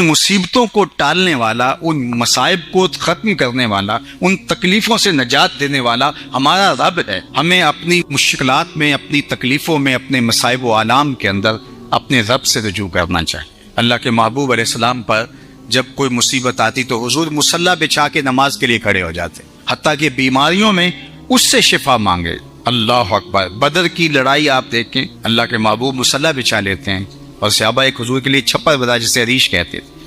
مصیبتوں کو ٹالنے والا، ان مصائب کو ختم کرنے والا، ان تکلیفوں سے نجات دینے والا ہمارا رب ہے۔ ہمیں اپنی مشکلات میں، اپنی تکلیفوں میں، اپنے مصائب و آلام کے اندر اپنے رب سے رجوع کرنا چاہیے۔ اللہ کے محبوب علیہ السلام پر جب کوئی مصیبت آتی تو حضور مصلی بچھا کے نماز کے لیے کھڑے ہو جاتے، حتیٰ کہ بیماریوں میں اس سے شفا مانگے۔ اللہ اکبر! بدر کی لڑائی آپ دیکھیں، اللہ کے محبوب مصلی بچھا لیتے ہیں اور صحابہ ایک حضور کے لیے چھپر بنا جسے ریش کہتے تھے،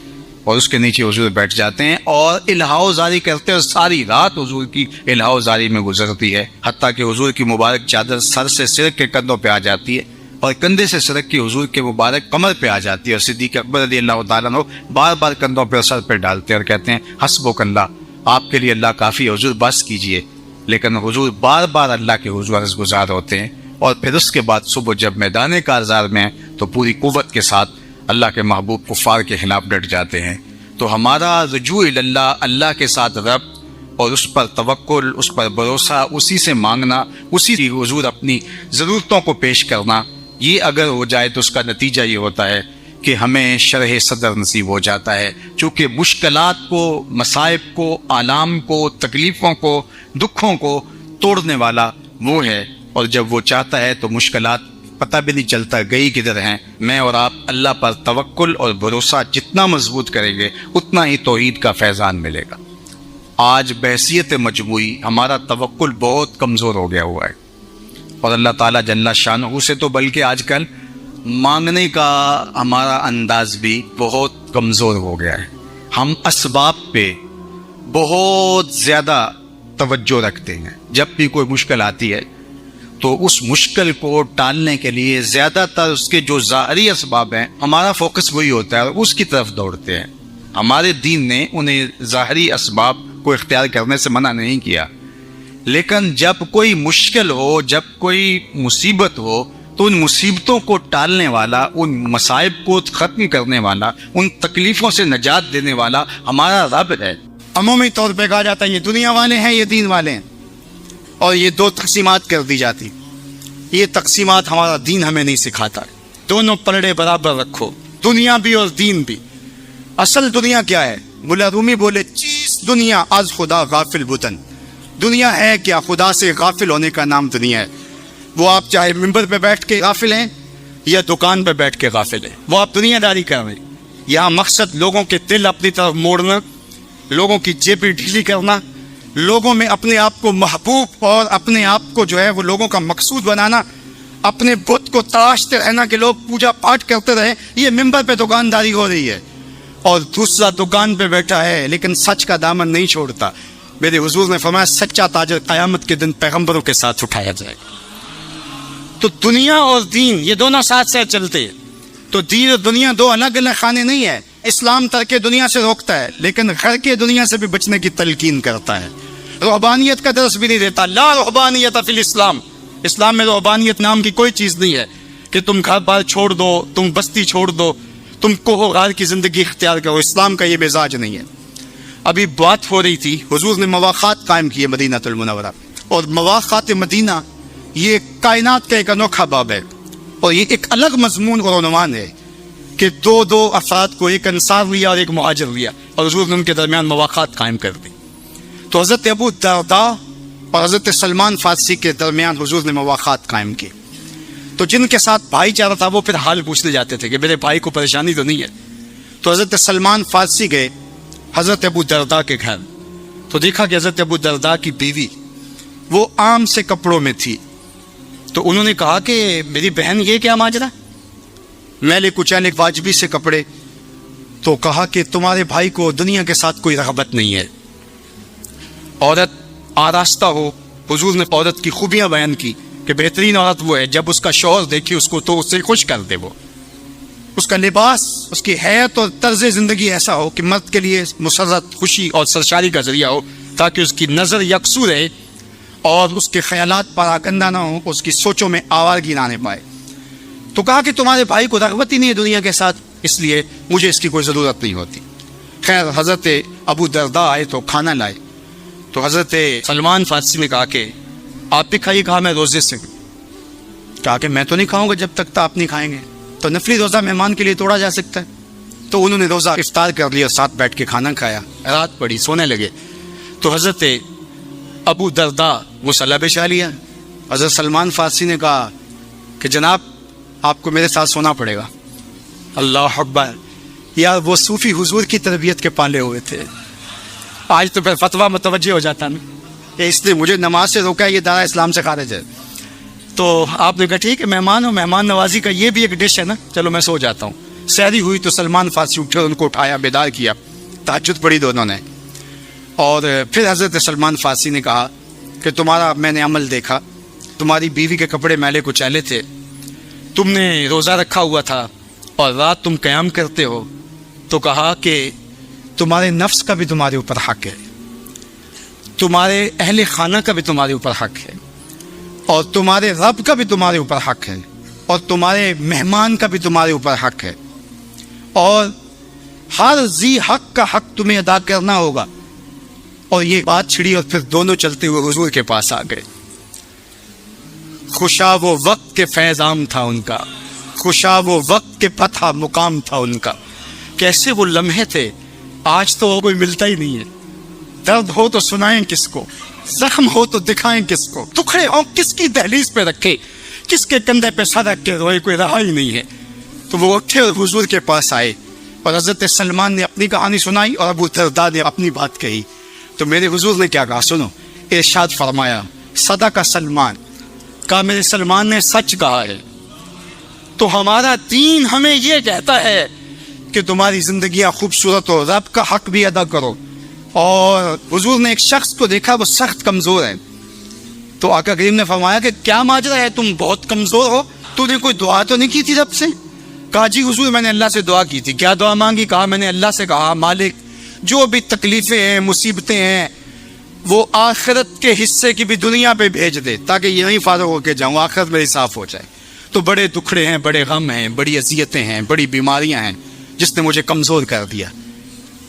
اور اس کے نیچے حضور بیٹھ جاتے ہیں اور الہا زاری کرتے ہیں، اور ساری رات حضور کی الہا زاری میں گزرتی ہے، حتیٰ کہ حضور کی مبارک چادر سر سے سرک کے کندھوں پہ آ جاتی ہے اور کندھے سے سرک کی حضور کے مبارک کمر پہ آ جاتی ہے، اور صدیق اکبر رضی اللہ تعالیٰ عنہ بار بار کندھوں پہ اور سر پہ ڈالتے ہیں اور کہتے ہیں حسبک اللہ، آپ کے لیے اللہ کافی ہے حضور، بس کیجئے۔ لیکن حضور بار بار اللہ کے حضور عرض گزار ہوتے ہیں، اور پھر اس کے بعد صبح جب میدان کارزار میں ہیں تو پوری قوت کے ساتھ اللہ کے محبوب کفار کے خلاف ڈٹ جاتے ہیں۔ تو ہمارا رجوع اللہ، اللہ کے ساتھ ربط اور اس پر توکل، اس پر بھروسہ، اسی سے مانگنا، اسی کی حضور اپنی ضرورتوں کو پیش کرنا، یہ اگر ہو جائے تو اس کا نتیجہ یہ ہوتا ہے کہ ہمیں شرح صدر نصیب ہو جاتا ہے، چونکہ مشکلات کو، مصائب کو، آلام کو، تکلیفوں کو، دکھوں کو توڑنے والا وہ ہے، اور جب وہ چاہتا ہے تو مشکلات پتہ بھی نہیں چلتا گئی کدھر ہیں۔ میں اور آپ اللہ پر توکل اور بھروسہ جتنا مضبوط کریں گے اتنا ہی توحید کا فیضان ملے گا۔ آج بحیثیت مجموعی ہمارا توکل بہت کمزور ہو گیا ہوا ہے، اور اللہ تعالیٰ جل شانہ سے تو بلکہ آج کل مانگنے کا ہمارا انداز بھی بہت کمزور ہو گیا ہے۔ ہم اسباب پہ بہت زیادہ توجہ رکھتے ہیں، جب بھی کوئی مشکل آتی ہے تو اس مشکل کو ٹالنے کے لیے زیادہ تر اس کے جو ظاہری اسباب ہیں ہمارا فوکس وہی ہوتا ہے اور اس کی طرف دوڑتے ہیں۔ ہمارے دین نے انہیں ظاہری اسباب کو اختیار کرنے سے منع نہیں کیا، لیکن جب کوئی مشکل ہو، جب کوئی مصیبت ہو تو ان مصیبتوں کو ٹالنے والا، ان مصائب کو ختم کرنے والا، ان تکلیفوں سے نجات دینے والا ہمارا رب ہے۔ عمومی طور پہ کہا جاتا ہے یہ دنیا والے ہیں، یہ دین والے ہیں، اور یہ دو تقسیمات کر دی جاتی۔ یہ تقسیمات ہمارا دین ہمیں نہیں سکھاتا، دونوں پلڑے برابر رکھو، دنیا بھی اور دین بھی۔ اصل دنیا کیا ہے؟ مولا رومی بولے چیز دنیا از خدا غافل بتن، دنیا ہے کیا؟ خدا سے غافل ہونے کا نام دنیا ہے۔ وہ آپ چاہے ممبر پہ بیٹھ کے غافل ہیں یا دکان پہ بیٹھ کے غافل ہیں، وہ آپ دنیا داری کر رہے ہیں۔ یہاں مقصد لوگوں کے دل اپنی طرف موڑنا، لوگوں کی جیبیں ڈھیلی کرنا، لوگوں میں اپنے آپ کو محبوب اور اپنے آپ کو جو ہے وہ لوگوں کا مقصود بنانا، اپنے بت کو تراشتے رہنا کہ لوگ پوجا پاٹ کرتے رہیں، یہ ممبر پہ دکانداری ہو رہی ہے۔ اور دوسرا دکان پہ بیٹھا ہے لیکن سچ کا دامن نہیں چھوڑتا۔ میرے حضور نے فرمایا سچا تاجر قیامت کے دن پیغمبروں کے ساتھ اٹھایا جائے گا۔ تو دنیا اور دین یہ دونوں ساتھ ساتھ چلتے ہیں۔ تو دین اور دنیا دو الگ الگ خانے نہیں ہیں۔ اسلام ترک دنیا سے روکتا ہے لیکن گھر کے دنیا سے بھی بچنے کی تلقین کرتا ہے۔ رہبانیت کا درس بھی نہیں دیتا، لا رہبانیت فی الاسلام، اسلام میں رہبانیت نام کی کوئی چیز نہیں ہے کہ تم گھر بار چھوڑ دو، تم بستی چھوڑ دو، تم کوہ غار کی زندگی اختیار کرو۔ اسلام کا یہ مزاج نہیں ہے۔ ابھی بات ہو رہی تھی، حضور نے مواقعات قائم کیے مدینہ المنورہ، اور مواقعات مدینہ یہ کائنات کا ایک انوکھا باب ہے، اور یہ ایک الگ مضمون اور عنوان ہے کہ دو افراد کو، ایک انصار لیا اور ایک مہاجر لیا، اور حضور نے ان کے درمیان مواقعات قائم کر دی۔ تو حضرت ابو درداء اور حضرت سلمان فارسی کے درمیان حضور نے مواقعات قائم کی۔ تو جن کے ساتھ بھائی چارہ تھا وہ پھر حال پوچھنے جاتے تھے کہ میرے بھائی کو پریشانی تو نہیں ہے۔ تو حضرت سلمان فارسی گئے حضرت ابو درداء کے گھر، تو دیکھا کہ حضرت ابو درداء کی بیوی وہ عام سے کپڑوں میں تھی۔ تو انہوں نے کہا کہ میری بہن یہ کیا ماجرا، میلے کچیلے واجبی سے کپڑے؟ تو کہا کہ تمہارے بھائی کو دنیا کے ساتھ کوئی رغبت نہیں ہے، عورت آراستہ ہو۔ حضور نے عورت کی خوبیاں بیان کی کہ بہترین عورت وہ ہے جب اس کا شوہر دیکھے اس کو تو اس سے خوش کر دے، وہ اس کا لباس، اس کی حیات اور طرز زندگی ایسا ہو کہ مرد کے لیے مسرت، خوشی اور سرشاری کا ذریعہ ہو، تاکہ اس کی نظر یکسو رہے اور اس کے خیالات پراگندہ نہ ہوں، اس کی سوچوں میں آوارگی نہ آنے پائے۔ تو کہا کہ تمہارے بھائی کو رغبت ہی نہیں ہے دنیا کے ساتھ، اس لیے مجھے اس کی کوئی ضرورت نہیں ہوتی۔ خیر حضرت ابو درداء آئے تو کھانا لائے، تو حضرت سلمان فارسی نے کہا کہ آپ بھی کھائیے۔ کہا میں روزے سے ہوں۔ کہا کہ میں تو نہیں کھاؤں گا جب تک آپ نہیں کھائیں گے۔ تو نفلی روزہ مہمان کے لیے توڑا جا سکتا ہے؟ تو انہوں نے روزہ افطار کر لیا، ساتھ بیٹھ کے کھانا کھایا، رات پڑی، سونے لگے تو حضرت ابو درداء غسلہ بچھا لیا۔ حضرت سلمان فارسی نے کہا کہ جناب آپ کو میرے ساتھ سونا پڑے گا۔ اللہ اکبر، یار وہ صوفی حضور کی تربیت کے پالے ہوئے تھے، آج تو پھر فتویٰ متوجہ ہو جاتا نا کہ اس نے مجھے نماز سے روکا ہے، یہ دارا اسلام سے خارج ہے۔ تو آپ نے کہا ٹھیک ہے، مہمان ہو، مہمان نوازی کا یہ بھی ایک ڈش ہے نا، چلو میں سو جاتا ہوں۔ سحری ہوئی تو سلمان فارسی اٹھے، ان کو اٹھایا، بیدار کیا، تہجد پڑھی دونوں نے، اور پھر حضرت سلمان فارسی نے کہا کہ تمہارا میں نے عمل دیکھا، تمہاری بیوی کے کپڑے میلے کچیلے تھے، تم نے روزہ رکھا ہوا تھا اور رات تم قیام کرتے ہو، تو کہا کہ تمہارے نفس کا بھی تمہارے اوپر حق ہے، تمہارے اہل خانہ کا بھی تمہارے اوپر حق ہے، اور تمہارے رب کا بھی تمہارے اوپر حق ہے، اور تمہارے مہمان کا بھی تمہارے اوپر حق ہے، اور ہر ذی حق کا حق تمہیں ادا کرنا ہوگا۔ اور یہ بات چھڑی اور پھر دونوں چلتے ہوئے حضور کے پاس آ گئے۔ خوشا وہ وقت کے فیض عام تھا ان کا، خوشا وہ وقت کے فتح مقام تھا ان کا۔ کیسے وہ لمحے تھے، آج تو کوئی ملتا ہی نہیں ہے۔ درد ہو تو سنائیں کس کو، زخم ہو تو دکھائیں کس کو، ٹکڑے ہوں کس کی دہلیز پہ رکھے، کس کے کندھے پہ سر رکھ کے روئے، کوئی رہا ہی نہیں ہے۔ تو وہ اٹھے اور حضور کے پاس آئے، اور حضرت سلمان نے اپنی کہانی سنائی اور ابو درداء نے اپنی بات کہی۔ تو میرے حضور نے کیا کہا سنو، ارشاد فرمایا صدق سلمان، کہا میرے سلمان نے سچ کہا ہے۔ تو ہمارا دین ہمیں یہ کہتا ہے کہ تمہاری زندگیاں خوبصورت ہو، رب کا حق بھی ادا کرو۔ اور حضور نے ایک شخص کو دیکھا، وہ سخت کمزور ہے، تو آقا کریم نے فرمایا کہ کیا ماجرا ہے، تم بہت کمزور ہو، تو نے کوئی دعا تو نہیں کی تھی رب سے؟ کہا جی حضور میں نے اللہ سے دعا کی تھی۔ کیا دعا مانگی؟ کہا میں نے اللہ سے کہا مالک جو بھی تکلیفیں ہیں، مصیبتیں ہیں، وہ آخرت کے حصے کی بھی دنیا پہ بھیج دے تاکہ یہیں فارغ ہو کے جاؤں، آخرت میری صاف ہو جائے۔ تو بڑے دکھڑے ہیں، بڑے غم ہیں، بڑی اذیتیں ہیں، بڑی بیماریاں ہیں جس نے مجھے کمزور کر دیا۔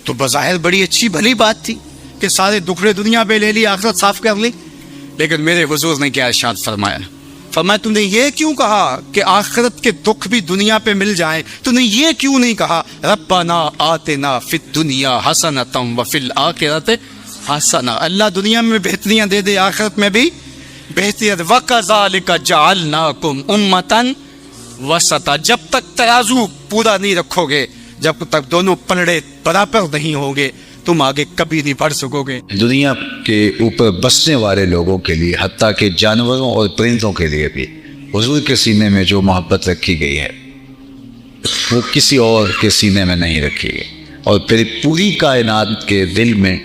تو بظاہر بڑی اچھی بھلی بات تھی کہ سارے دکھڑے دنیا پہ لے لی، آخرت صاف کر لی، لیکن میرے حضور نے کیا ارشاد فرمایا؟ فرمایا تم نے یہ کیوں کہا کہ آخرت کے دکھ بھی دنیا پہ مل جائیں؟ تم نے یہ کیوں نہیں کہا ربنا آتنا فی الدنیا حسنۃ وفی الآخرۃ حسنہ، اللہ دنیا میں بہتریاں دے دے، آخرت میں بھی بہتریاں۔ وَكَذَلِكَ جَعَلْنَاكُمْ أُمَّةً وَسَطًا، جب تک ترازو پورا نہیں رکھو گے، جب تک دونوں پلڑے برابر نہیں ہوں گے، تم آگے کبھی نہیں بڑھ سکو گے۔ دنیا کے اوپر بسنے والے لوگوں کے لیے، حتیٰ کہ جانوروں اور پرندوں کے لیے بھی حضور کے سینے میں جو محبت رکھی گئی ہے وہ کسی اور کے سینے میں نہیں رکھی گئی، اور پھر پوری کائنات کے دل میں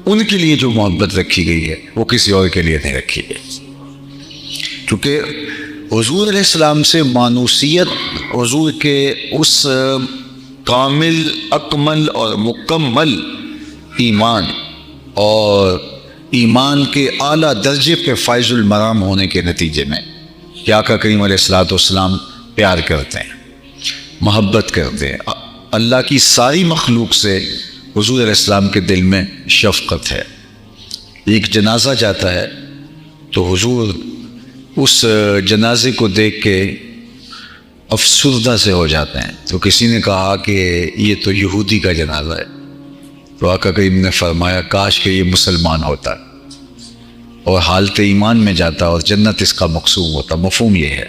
ان کے لیے جو محبت رکھی گئی ہے وہ کسی اور کے لیے نہیں رکھی گئی، کیونکہ حضور علیہ السلام سے مانوسیت، حضور کے اس کامل، اکمل اور مکمل ایمان اور ایمان کے اعلیٰ درجے پہ فائز المرام ہونے کے نتیجے میں کہ آقا کریم علیہ الصلوۃ والسلام پیار کرتے ہیں، محبت کرتے ہیں، اللہ کی ساری مخلوق سے حضور علیہ السلام کے دل میں شفقت ہے۔ ایک جنازہ جاتا ہے تو حضور اس جنازے کو دیکھ کے افسردہ سے ہو جاتے ہیں۔ تو کسی نے کہا کہ یہ تو یہودی کا جنازہ ہے، تو آقا کریم نے فرمایا کاش کہ یہ مسلمان ہوتا اور حالت ایمان میں جاتا اور جنت اس کا مقصود ہوتا۔ مفہوم یہ ہے۔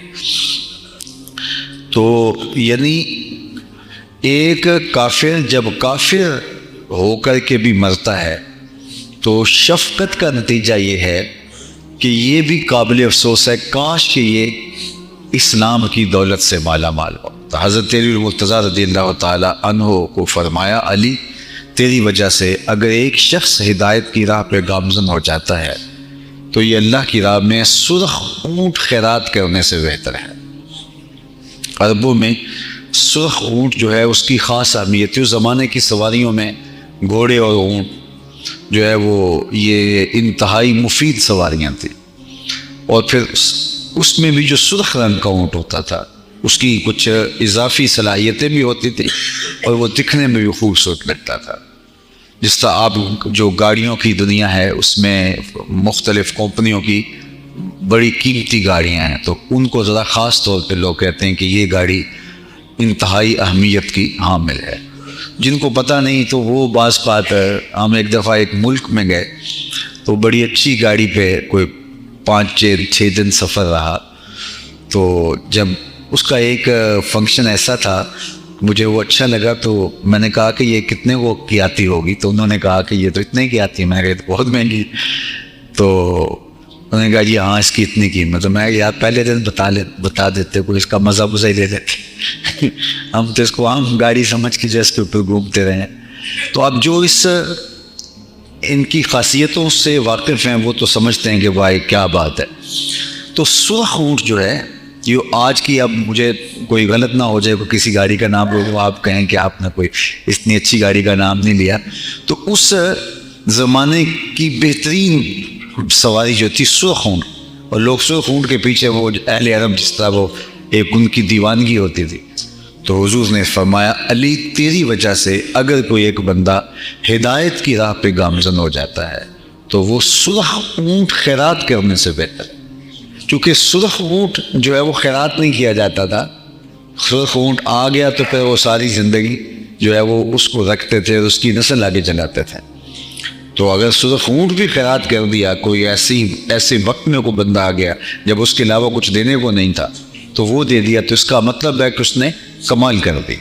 تو یعنی ایک کافر جب کافر ہو کر کے بھی مرتا ہے تو شفقت کا نتیجہ یہ ہے کہ یہ بھی قابل افسوس ہے، کاش کہ یہ اسلام کی دولت سے مالا مال ہو۔ تو حضرت علی المرتضیٰ رضی اللہ تعالی عنہ کو فرمایا علی تیری وجہ سے اگر ایک شخص ہدایت کی راہ پہ گامزن ہو جاتا ہے تو یہ اللہ کی راہ میں سرخ اونٹ خیرات کرنے سے بہتر ہے۔ عربوں میں سرخ اونٹ جو ہے اس کی خاص اہمیت ہے۔ اس زمانے کی سواریوں میں گھوڑے اور اونٹ جو ہے وہ یہ انتہائی مفید سواریاں تھیں، اور پھر اس میں بھی جو سرخ رنگ کا اونٹ ہوتا تھا اس کی کچھ اضافی صلاحیتیں بھی ہوتی تھیں اور وہ دکھنے میں بھی خوبصورت لگتا تھا۔ جس طرح آپ جو گاڑیوں کی دنیا ہے اس میں مختلف کمپنیوں کی بڑی قیمتی گاڑیاں ہیں، تو ان کو ذرا خاص طور پہ لوگ کہتے ہیں کہ یہ گاڑی انتہائی اہمیت کی حامل ہے۔ جن کو پتہ نہیں تو وہ بعض بات ہے. ہم ایک دفعہ ایک ملک میں گئے تو بڑی اچھی گاڑی پہ کوئی 5-6 دن سفر رہا. تو جب اس کا ایک فنکشن ایسا تھا مجھے وہ اچھا لگا تو میں نے کہا کہ یہ کتنے وہ کی آتی ہوگی. تو انہوں نے کہا کہ یہ تو اتنے کی آتی ہے. میں نے کہا یہ تو بہت مہنگی. تو انہوں نے کہا جی ہاں اس کی اتنی قیمت. تو میں یار پہلے دن بتا دیتے کوئی اس کا مزہ ہی لے لیتے. ہم تو اس کو عام گاڑی سمجھ کے جیسے کے اوپر گھومتے رہے ہیں. تو اب جو ان کی خاصیتوں سے واقف ہیں وہ تو سمجھتے ہیں کہ بھائی کیا بات ہے. تو سرخ اونٹ جو ہے یہ آج کی, اب مجھے کوئی غلط نہ ہو جائے کوئی کسی گاڑی کا نام لو آپ کہیں کہ آپ نے کوئی اتنی اچھی گاڑی کا نام نہیں لیا. تو اس زمانے کی بہترین سواری جو تھی سرخ اونٹ, اور لوگ سرخ اونٹ کے پیچھے وہ اہل عرب جس طرح وہ ایک ان کی دیوانگی ہوتی تھی. تو حضور نے فرمایا علی تیری وجہ سے اگر کوئی ایک بندہ ہدایت کی راہ پہ گامزن ہو جاتا ہے تو وہ سرخ اونٹ خیرات کرنے سے بہتر ہے. چونکہ سرخ اونٹ جو ہے وہ خیرات نہیں کیا جاتا تھا. سرخ اونٹ آ گیا تو پھر وہ ساری زندگی جو ہے وہ اس کو رکھتے تھے اور اس کی نسل آگے چلاتے تھے. تو اگر سرخ اونٹ بھی خیرات کر دیا, کوئی ایسے وقت میں کوئی بندہ آ گیا جب اس کے علاوہ کچھ دینے کو نہیں تھا تو وہ دے دیا, تو اس کا مطلب ہے کہ اس نے کمال کر دی.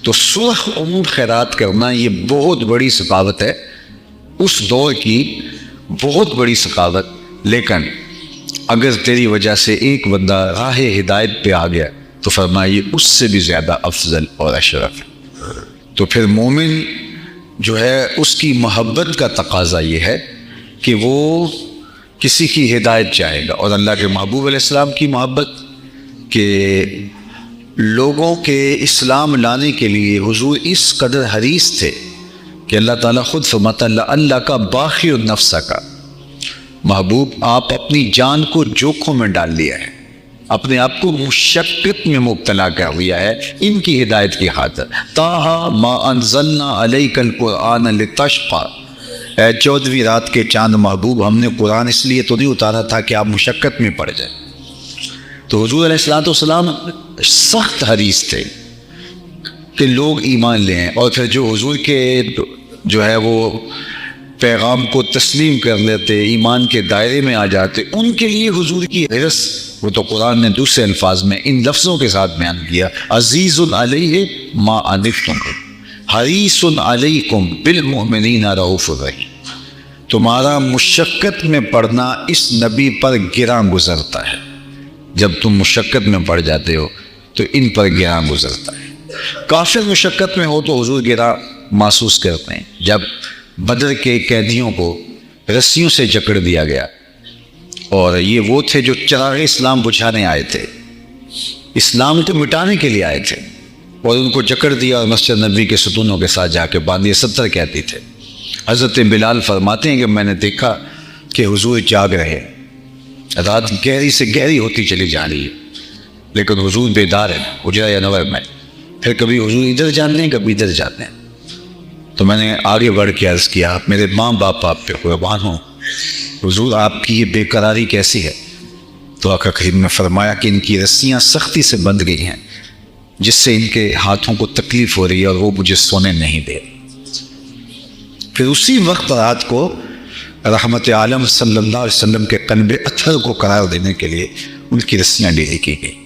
تو سرخ اونٹ خیرات کرنا یہ بہت بڑی ثقافت ہے, اس دور کی بہت بڑی ثقافت. لیکن اگر تیری وجہ سے ایک بندہ راہ ہدایت پہ آ گیا تو فرمائیے اس سے بھی زیادہ افضل اور اشرف ہے. تو پھر مومن جو ہے اس کی محبت کا تقاضا یہ ہے کہ وہ کسی کی ہدایت چاہے گا. اور اللہ کے محبوب علیہ السلام کی محبت کہ لوگوں کے اسلام لانے کے لیے حضور اس قدر حریص تھے کہ اللہ تعالیٰ خود فرماتا اللہ کا باقی النفس کا محبوب آپ اپنی جان کو جوکھوں میں ڈال لیا ہے, اپنے آپ کو مشقت میں مبتلا کر لیا ہے ان کی ہدایت کی خاطر. طٰہٰ ما انزلنا علیک القرآن لتشقیٰ, اے 14ویں رات کے چاند محبوب ہم نے قرآن اس لیے تو نہیں اتارا تھا کہ آپ مشقت میں پڑ جائیں. تو حضور علیہ السلام سخت حریص تھے کہ لوگ ایمان لیں, اور پھر جو حضور کے جو ہے وہ پیغام کو تسلیم کر لیتے, ایمان کے دائرے میں آ جاتے, ان کے لیے حضور کی حرص وہ تو قرآن نے دوسرے الفاظ میں ان لفظوں کے ساتھ بیان کیا, عزیز علیہ ما عنتم حریص علیکم بالمؤمنین رؤوف رحیم. تمہارا مشقت میں پڑنا اس نبی پر گراں گزرتا ہے. جب تم مشقت میں پڑ جاتے ہو تو ان پر گراں گزرتا ہے. کافر مشقت میں ہو تو حضور گراں محسوس کرتے ہیں. جب بدر کے قیدیوں کو رسیوں سے جکڑ دیا گیا, اور یہ وہ تھے جو چراغ اسلام بجھانے آئے تھے, اسلام کو مٹانے کے لیے آئے تھے, اور ان کو جکڑ دیا اور مسجد نبی کے ستونوں کے ساتھ جا کے باندھے 70 قیدی تھے. حضرت بلال فرماتے ہیں کہ میں نے دیکھا کہ حضور جاگ رہے, رات گہری سے گہری ہوتی چلی جا رہی ہے لیکن حضور بیدار ہے اجرا یا نور میں. پھر کبھی حضور ادھر جاتے ہیں کبھی ادھر جاتے ہیں. تو میں نے آگے بڑھ کے عرض کیا میرے ماں باپ آپ پہ قربان ہوں, حضور آپ کی یہ بے قراری کیسی ہے؟ تو آقا کریم نے فرمایا کہ ان کی رسیاں سختی سے بندھ گئی ہیں جس سے ان کے ہاتھوں کو تکلیف ہو رہی ہے اور وہ مجھے سونے نہیں دے. پھر اسی وقت رات کو رحمت عالم صلی اللہ علیہ وسلم کے قلب اطہر کو قرار دینے کے لیے ان کی رسیاں ڈھیلی کی گئی.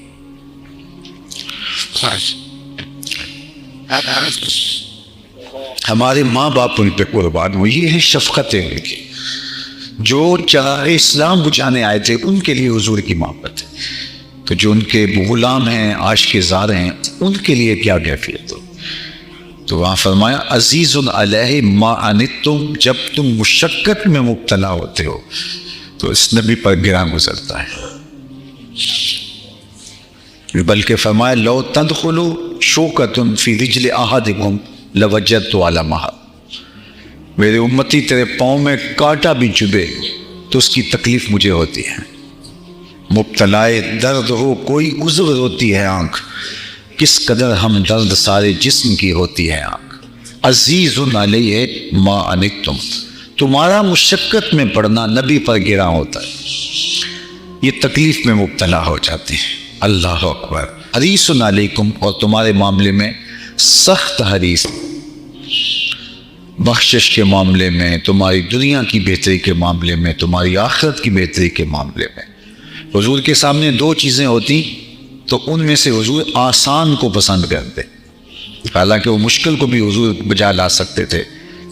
ہمارے ماں باپ ان پہ قربان ہو, یہ ہے شفقتیں ان کی. جو چراغ اسلام بجھانے آئے تھے ان کے لیے حضور کی محبت ہے, تو جو ان کے غلام ہیں عاشق زار ہیں ان کے لیے کیا کیفیت ہو. تو وہاں فرمایا عزیز علیہ ما عنتم, جب تم مشقت میں مبتلا ہوتے ہو تو اس نبی پر گراں گزرتا ہے. بلکہ فرمایا لو تدخلوا شوکۃ فی رجل احدکم لوجدت علمها, میرے امتی تیرے پاؤں میں کانٹا بھی چبھے تو اس کی تکلیف مجھے ہوتی ہے. مبتلائے درد ہو کوئی عذر ہوتی ہے آنکھ, کس قدر ہم درد سارے جسم کی ہوتی ہے آنکھ. عزیز علیہ ما عنتم, تمہارا مشقت میں پڑنا نبی پر گراں ہوتا ہے, یہ تکلیف میں مبتلا ہو جاتے ہیں. اللہ اکبر. حریص علیکم, اور تمہارے معاملے میں سخت حریص بخشش کے معاملے میں، تمہاری دنیا کی بہتری کے معاملے میں، تمہاری آخرت کی بہتری کے معاملے میں۔ حضور کے سامنے دو چیزیں ہوتی تو ان میں سے حضور آسان کو پسند کرتے، حالانکہ وہ مشکل کو بھی حضور بجا لا سکتے تھے،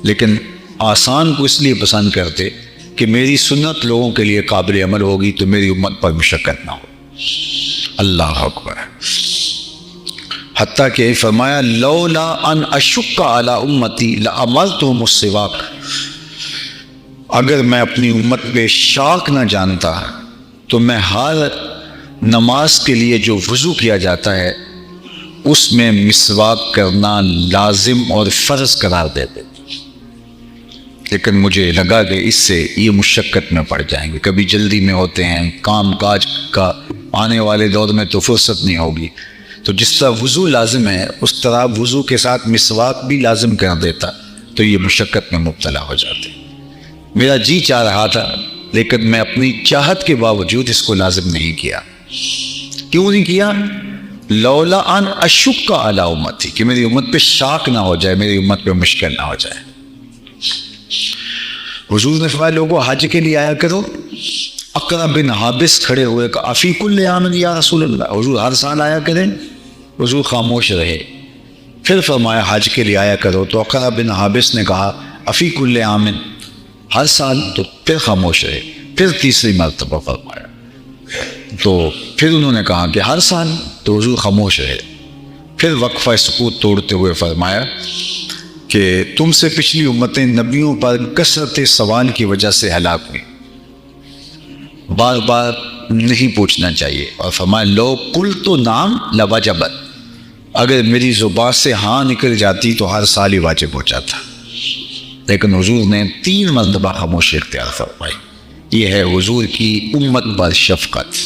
لیکن آسان کو اس لیے پسند کرتے کہ میری سنت لوگوں کے لیے قابل عمل ہوگی تو میری امت پر مشقت نہ ہو۔ اللہ اکبر۔ حتیٰ کہ فرمایا لولا ان اشق علی امتی لامرتہم السواک، اگر میں اپنی امت پہ شاک نہ جانتا تو میں ہر نماز کے لیے جو وضو کیا جاتا ہے اس میں مسواک کرنا لازم اور فرض قرار دیتے، لیکن مجھے لگا کہ اس سے یہ مشقت میں پڑ جائیں گے، کبھی جلدی میں ہوتے ہیں، کام کاج کا آنے والے دور میں تو فرصت نہیں ہوگی، تو جس طرح وضو لازم ہے اس طرح وضو کے ساتھ مسواک بھی لازم کر دیتا تو یہ مشقت میں مبتلا ہو جاتے۔ میرا جی چاہ رہا تھا لیکن میں اپنی چاہت کے باوجود اس کو لازم نہیں کیا۔ کیوں نہیں کیا؟ لولا ان اشق علی امتی، کہ میری امت پہ شاک نہ ہو جائے، میری امت پہ مشکل نہ ہو جائے۔ حضور نے فرمایا لوگوں حج کے لیے آیا کرو۔ اقرا بن حابس کھڑے ہوئے کہ افی کل عام یا رسول اللہ، حضور ہر سال آیا کریں؟ حضور خاموش رہے۔ پھر فرمایا حج کے لیے آیا کرو، تو اقرا بن حابس نے کہا افی کل عام، ہر سال؟ تو پھر خاموش رہے۔ پھر تیسری مرتبہ فرمایا، تو پھر انہوں نے کہا کہ ہر سال؟ تو حضور خاموش رہے۔ پھر وقفہ سکوت توڑتے ہوئے فرمایا کہ تم سے پچھلی امتیں نبیوں پر کثرت سوال کی وجہ سے ہلاک ہوئی، بار بار نہیں پوچھنا چاہیے، اور فرمایا لو کل تو نام لواجبت، اگر میری زبان سے ہاں نکل جاتی تو ہر سال ہی واجب ہو جاتا، لیکن حضور نے 3 مرتبہ خاموشی اختیار فرمائی۔ یہ ہے حضور کی امت پر شفقت۔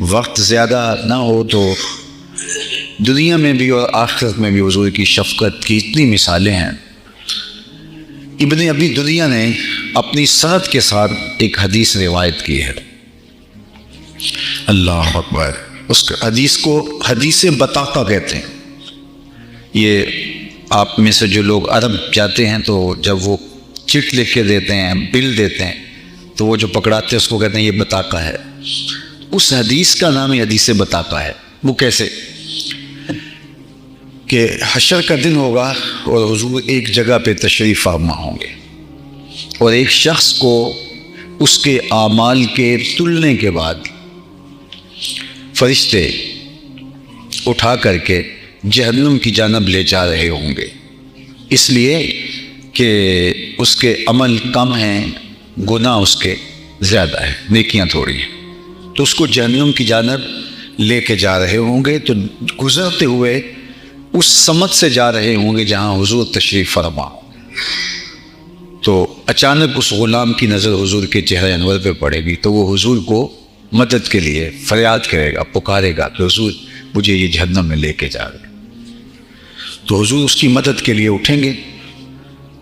وقت زیادہ نہ ہو تو دنیا میں بھی اور آخرت میں بھی حضور کی شفقت کی اتنی مثالیں ہیں۔ ابن ابی دنیا نے اپنی سند کے ساتھ ایک حدیث روایت کی ہے۔ اللہ اکبر۔ اس حدیث کو حدیث بطاقہ کہتے ہیں۔ یہ آپ میں سے جو لوگ عرب جاتے ہیں تو جب وہ چٹ لکھ کے دیتے ہیں، بل دیتے ہیں، تو وہ جو پکڑاتے ہیں اس کو کہتے ہیں یہ بطاقہ ہے۔ اس حدیث کا نام ہی حدیث بطاقہ ہے۔ وہ کیسے کہ حشر کا دن ہوگا اور حضور ایک جگہ پہ تشریف فرما ہوں گے، اور ایک شخص کو اس کے اعمال کے تلنے کے بعد فرشتے اٹھا کر کے جہنم کی جانب لے جا رہے ہوں گے، اس لیے کہ اس کے عمل کم ہیں، گناہ اس کے زیادہ ہیں، نیکیاں تھوڑی ہیں، تو اس کو جہنم کی جانب لے کے جا رہے ہوں گے۔ تو گزرتے ہوئے اس سمت سے جا رہے ہوں گے جہاں حضور تشریف فرما ہوں گے، تو اچانک اس غلام کی نظر حضور کے چہرے انور پہ پڑے گی، تو وہ حضور کو مدد کے لیے فریاد کرے گا، پکارے گا کہ حضور مجھے یہ جہنم میں لے کے جا رہے۔ تو حضور اس کی مدد کے لیے اٹھیں گے،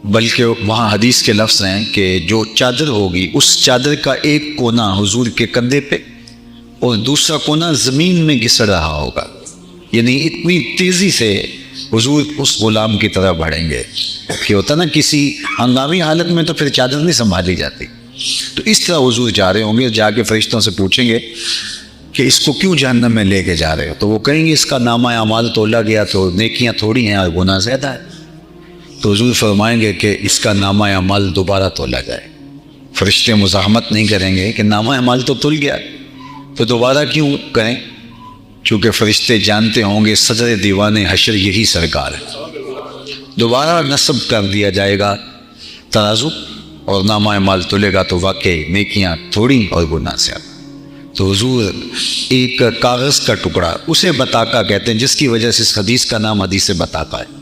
بلکہ وہاں حدیث کے لفظ ہیں کہ جو چادر ہوگی اس چادر کا ایک کونا حضور کے کندھے پہ اور دوسرا کونا زمین میں گھسڑ رہا ہوگا، یعنی اتنی تیزی سے حضور اس غلام کی طرح بڑھیں گے کہ ہوتا نا کسی ہنگامی حالت میں تو پھر چادر نہیں سنبھالی جاتی، تو اس طرح حضور جا رہے ہوں گے، جا کے فرشتوں سے پوچھیں گے کہ اس کو کیوں جہنم میں لے کے جا رہے ہو؟ تو وہ کہیں گے اس کا نامہ اعمال تولا گیا تو نیکیاں تھوڑی ہیں اور گناہ زیادہ ہے۔ تو حضور فرمائیں گے کہ اس کا نامہ اعمال دوبارہ تولا جائے۔ فرشتے مزاحمت نہیں کریں گے کہ نامہ اعمال تو تل گیا تو دوبارہ کیوں کریں، چونکہ فرشتے جانتے ہوں گے صدر دیوان حشر یہی سرکار ہے۔ دوبارہ نصب کر دیا جائے گا ترازو اور نامہ اعمال تلے گا تو واقعی نیکیاں تھوڑی اور گناہ زیادہ۔ تو حضور ایک کاغذ کا ٹکڑا، اسے بطاقہ کہتے ہیں، جس کی وجہ سے اس حدیث کا نام حدیث بطاقہ ہے،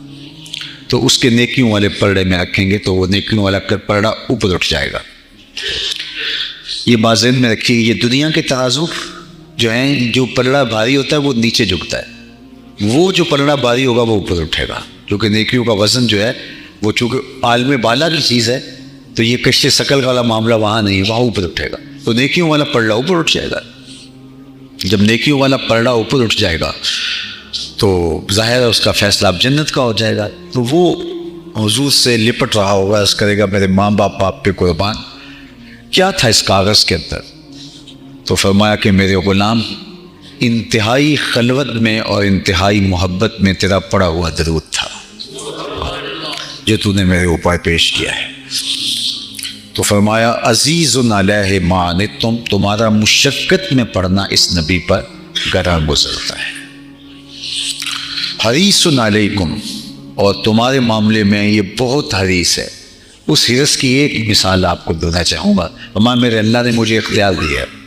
تو اس کے نیکیوں والے پرڑے میں رکھیں گے تو وہ نیکیوں والا پرڑا اوپر اٹھ جائے گا۔ یہ بات ذہن میں رکھیے، یہ دنیا کے ترازو جو ہیں، جو پلڑا بھاری ہوتا ہے وہ نیچے جھکتا ہے، وہ جو پلڑا بھاری ہوگا وہ اوپر اٹھے گا، کیونکہ نیکیوں کا وزن جو ہے وہ چونکہ عالم بالا کی چیز ہے تو یہ کشت ثقل والا معاملہ وہاں نہیں ہے، وہاں اوپر اٹھے گا، تو نیکیوں والا پلڑا اوپر اٹھ جائے گا۔ جب نیکیوں والا پلڑا اوپر اٹھ جائے گا تو ظاہر ہے اس کا فیصلہ اب جنت کا ہو جائے گا. تو وہ حضور سے لپٹ رہا ہوگا, اس کرے گا میرے ماں باپ آپ پہ قربان, کیا تھا اس کاغذ کے اندر؟ تو فرمایا کہ میرے غلام, انتہائی خلوت میں اور انتہائی محبت میں تیرا پڑا ہوا درود تھا جو تو نے میرے اوپر پیش کیا ہے. تو فرمایا عزیز علیہ ما عنتم, تمہارا مشقت میں پڑھنا اس نبی پر گراں گزرتا ہے. حریص علیکم, اور تمہارے معاملے میں یہ بہت حریص ہے. اس حرص کی ایک مثال آپ کو دینا چاہوں گا. فرمایا میرے اللہ نے مجھے اختیار دیا ہے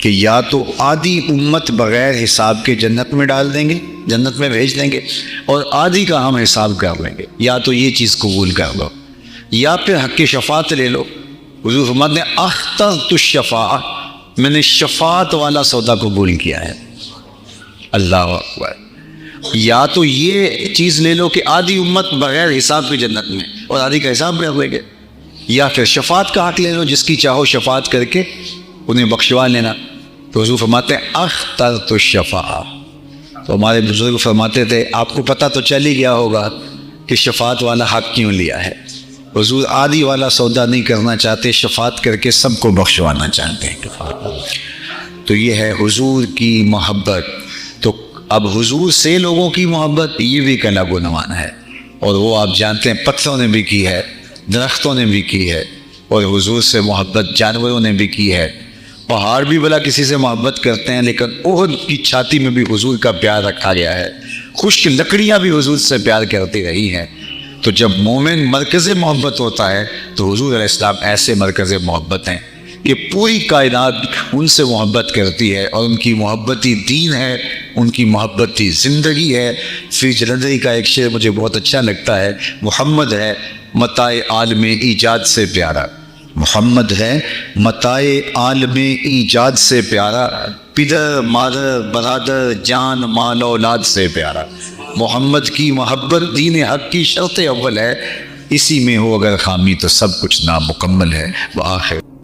کہ یا تو آدھی امت بغیر حساب کے جنت میں ڈال دیں گے, جنت میں بھیج دیں گے, اور آدھی کا ہم حساب کر لیں گے. یا تو یہ چیز قبول کر لو یا پھر حق شفاعت لے لو. حضور فرماتے ہیں اخترت الشفاعہ, میں نے شفاعت والا سودا قبول کیا ہے. اللہ اکبر. یا تو یہ چیز لے لو کہ آدھی امت بغیر حساب کے جنت میں اور آدھی کا حساب کر لیں گے, یا پھر شفاعت کا حق لے لو, جس کی چاہو شفاعت کر کے انہیں بخشوا لینا. تو حضور فرماتے ہیں اخترت الشفاعہ. تو ہمارے بزرگ فرماتے تھے آپ کو پتہ تو چل ہی گیا ہوگا کہ شفاعت والا حق کیوں لیا ہے. حضور آدھی والا سودا نہیں کرنا چاہتے, شفاعت کر کے سب کو بخشوانا چاہتے ہیں. تو یہ ہے حضور کی محبت. تو اب حضور سے لوگوں کی محبت یہ بھی کلا گنوان ہے, اور وہ آپ جانتے ہیں پتھروں نے بھی کی ہے, درختوں نے بھی کی ہے, اور حضور سے محبت جانوروں نے بھی کی ہے. پہاڑ بھی بلا کسی سے محبت کرتے ہیں, لیکن احد کی چھاتی میں بھی حضور کا پیار رکھا گیا ہے. خشک لکڑیاں بھی حضور سے پیار کرتی رہی ہیں. تو جب مومن مرکز محبت ہوتا ہے تو حضور علیہ السلام ایسے مرکز محبت ہیں کہ پوری کائنات ان سے محبت کرتی ہے, اور ان کی محبتی دین ہے, ان کی محبتی زندگی ہے. فی جلندری کا ایک شعر مجھے بہت اچھا لگتا ہے, محمد ہے متاع عالم ایجاد سے پیارا, محمد ہے متاع عالم ایجاد سے پیارا, پدر مادر برادر جان مال اولاد سے پیارا. محمد کی محبت دین حق کی شرط اول ہے, اسی میں ہو اگر خامی تو سب کچھ نامکمل ہے. وآخر